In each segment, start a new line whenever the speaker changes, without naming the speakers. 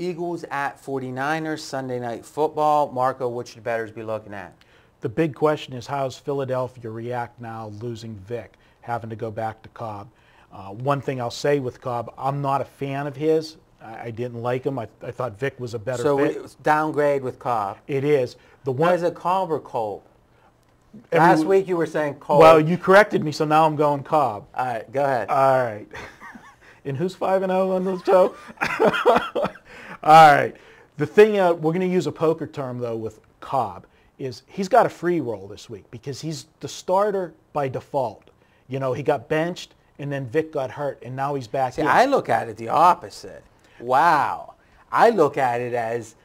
Eagles at 49ers, Sunday Night Football. Marco, what should bettors be looking at?
The big question is, how does Philadelphia react now losing Vic, having to go back to Cobb? One thing I'll say with Cobb, I'm not a fan of his. I didn't like him. I thought Vic was a better fit.
So downgrade with Cobb.
It is.
Now, is it Cobb or Colt? Last week you were saying Colt.
Well, you corrected me, so now I'm going Cobb.
All right, go ahead.
All right. And who's 5-0 on this show? All right. The thing, we're going to use a poker term, though, with Cobb, is he's got a free roll this week because he's the starter by default. You know, he got benched, and then Vic got hurt, and now he's back in.
I look at it the opposite. Wow. I look at it as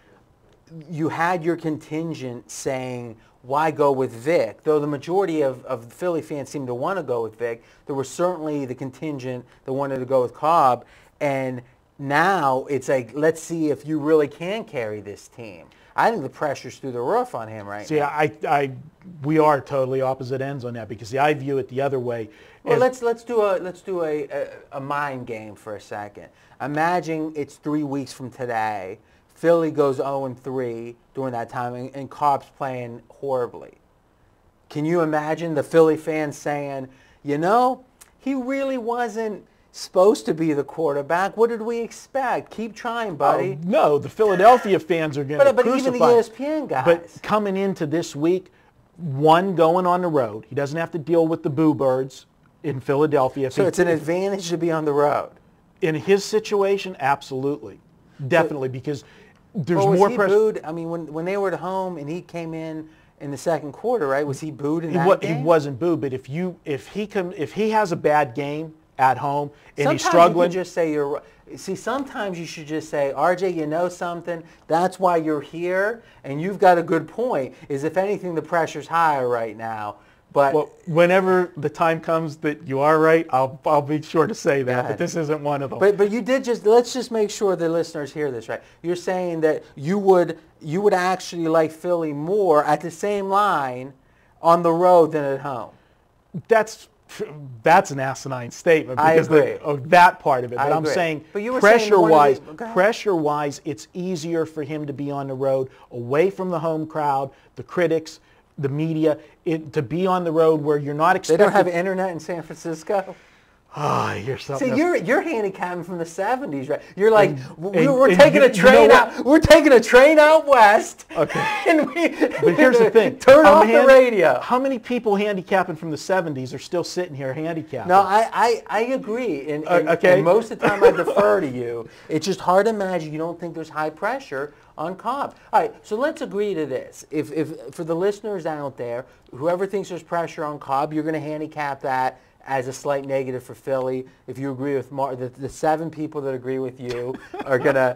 you had your contingent saying, why go with Vic? Though the majority of Philly fans seem to want to go with Vic, there was certainly the contingent that wanted to go with Cobb. And now it's like, let's see if you really can carry this team. I think the pressure's through the roof on him right now.
See, we are totally opposite ends on that because I view it the other way.
Well, let's do a mind game for a second. Imagine it's 3 weeks from today. Philly goes 0-3 during that time, and Cobb's playing horribly. Can you imagine the Philly fans saying, you know, he really wasn't supposed to be the quarterback. What did we expect? Keep trying, buddy.
Oh, no, the Philadelphia fans are going to crucify.
But even the ESPN guys.
But coming into this week, one, going on the road. He doesn't have to deal with the Boo Birds in Philadelphia.
So it's an advantage to be on the road.
In his situation, absolutely. Definitely, because there's more pressure.
Booed? I mean, when they were at home and he came in the second quarter, right? Was he booed in that game?
He wasn't booed, but if he has a bad game at home and
sometimes
he's struggling,
you can just say you're. See, sometimes you should just say, RJ, you know something? That's why you're here, and you've got a good point. Is if anything, the pressure's higher right now. But
well, whenever the time comes that you are right, I'll be sure to say that. But this isn't one of them.
But you did just, let's just make sure the listeners hear this right. You're saying that you would actually like Philly more at the same line on the road than at home.
That's an asinine statement
I
because
agree.
Of that part of it. But I'm saying pressure-wise, it's easier for him to be on the road, away from the home crowd, the critics, the media, to be on the road where you're not expected.
They don't have internet in San Francisco?
Oh, you're something.
See, you're handicapping from the 70s, right? You're like, we're taking a train out. We're taking a train out west.
Okay.
But
here's the thing.
Turn off the radio.
How many people handicapping from the 70s are still sitting here handicapping?
No, I agree. And most of the time I defer to you. It's just hard to imagine you don't think there's high pressure on Cobb. All right, so let's agree to this. If for the listeners out there, whoever thinks there's pressure on Cobb, you're going to handicap that as a slight negative for Philly. If you agree with the 7 people that agree with you are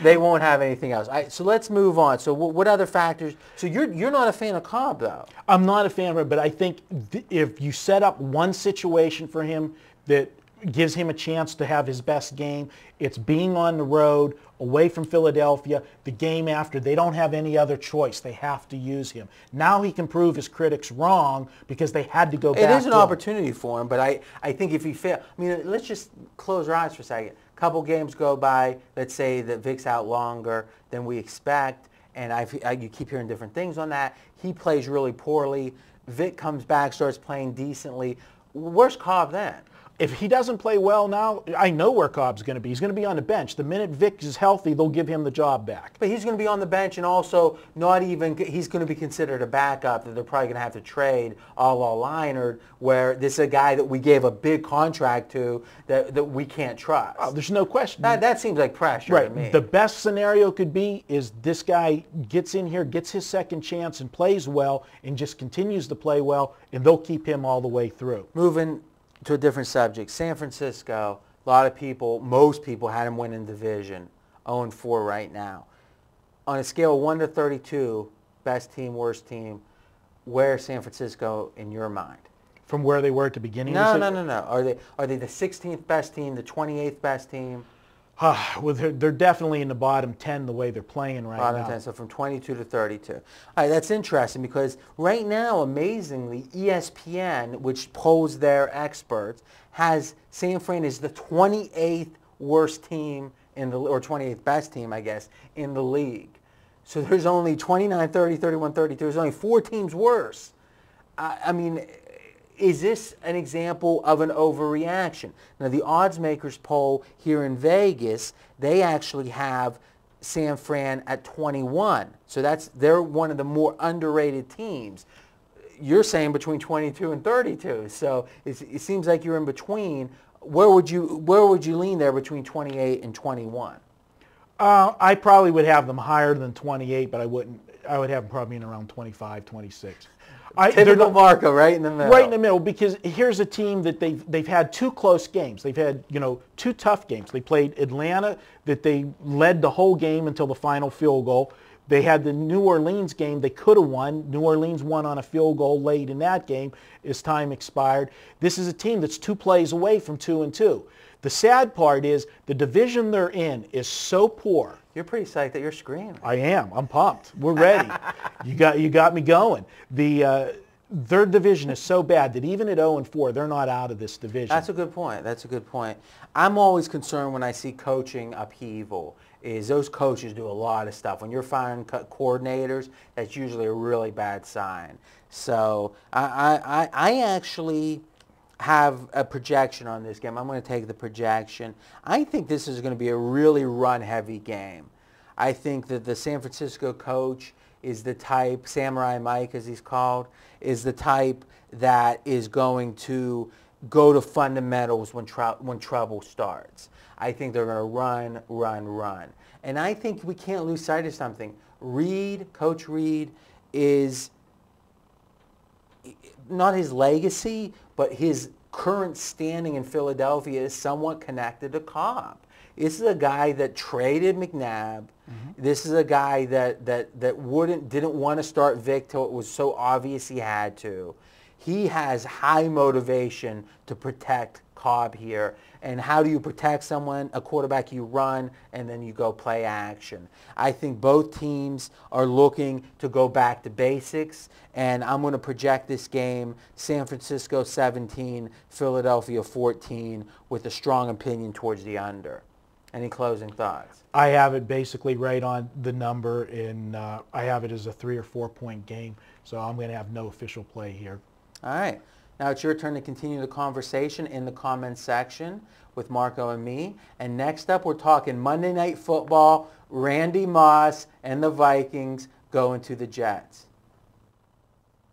they won't have anything else. So let's move on. So what other factors? So you're not a fan of Cobb, though.
I'm not a fan of it, but I think if you set up one situation for him that gives him a chance to have his best game, it's being on the road, away from Philadelphia, the game after. They don't have any other choice. They have to use him. Now he can prove his critics wrong because they had to go back.
It is an opportunity for him, but I think if he fails, I mean, let's just close our eyes for a second. A couple games go by, let's say that Vic's out longer than we expect, and you keep hearing different things on that. He plays really poorly. Vic comes back, starts playing decently. Where's Cobb then?
If he doesn't play well now, I know where Cobb's going to be. He's going to be on the bench. The minute Vic is healthy, they'll give him the job back.
But he's going to be on the bench, and also he's going to be considered a backup that they're probably going to have to trade a la Leinart, where this is a guy that we gave a big contract to that we can't trust.
Oh, there's no question.
That seems like pressure to me.
The best scenario could be is this guy gets in here, gets his second chance, and plays well, and just continues to play well, and they'll keep him all the way through.
Moving to a different subject, San Francisco, most people had him winning division, 0-4 right now. On a scale of 1 to 32, best team, worst team, where's San Francisco in your mind?
From where they were at the beginning?
No. Are they the 16th best team, the 28th best team?
Well, they're definitely in the bottom 10 the way they're playing right now.
Bottom 10, so from 22 to 32. All right, that's interesting because right now, amazingly, ESPN, which polls their experts, has San Fran as the 28th worst team in the, or 28th best team, I guess, in the league. So there's only 29, 30, 31, 32. There's only 4 teams worse. I mean, is this an example of an overreaction? Now, the odds makers poll here in Vegas, they actually have San Fran at 21. So they're one of the more underrated teams. You're saying between 22 and 32. So it seems like you're in between. Where would you lean there between 28 and 21?
I probably would have them higher than 28, but I wouldn't. I would have them probably in around 25, 26.
Typical Marco, right in the middle.
Right in the middle, because here's a team that they've had 2 close games. They've had 2 tough games. They played Atlanta, that they led the whole game until the final field goal. They had the New Orleans game they could have won. New Orleans won on a field goal late in that game as time expired. This is a team that's 2 plays away from 2-2. The sad part is the division they're in is so poor.
You're pretty psyched that you're screaming.
I am. I'm pumped. We're ready. You got me going. Their division is so bad that even at 0-4, they're not out of this division.
That's a good point. That's a good point. I'm always concerned when I see coaching upheaval is those coaches do a lot of stuff. When you're firing coordinators, that's usually a really bad sign. So I actually have a projection on this game. I'm going to take the projection. I think this is going to be a really run-heavy game. I think that the San Francisco coach is the type, Samurai Mike as he's called, is the type that is going to go to fundamentals when trouble starts. I think they're going to run. And I think we can't lose sight of something. Coach Reed is not his legacy, but his current standing in Philadelphia is somewhat connected to Cobb. This is a guy that traded McNabb. Mm-hmm. This is a guy that didn't want to start Vic till it was so obvious he had to. He has high motivation to protect Cobb here. And how do you protect someone? A quarterback, you run, and then you go play action. I think both teams are looking to go back to basics, and I'm going to project this game San Francisco 17, Philadelphia 14, with a strong opinion towards the under. Any closing thoughts?
I have it basically right on the number, and I have it as a 3 or 4 point game, so I'm going to have no official play here.
All right. Now it's your turn to continue the conversation in the comments section with Marco and me. And next up, we're talking Monday Night Football, Randy Moss and the Vikings going to the Jets.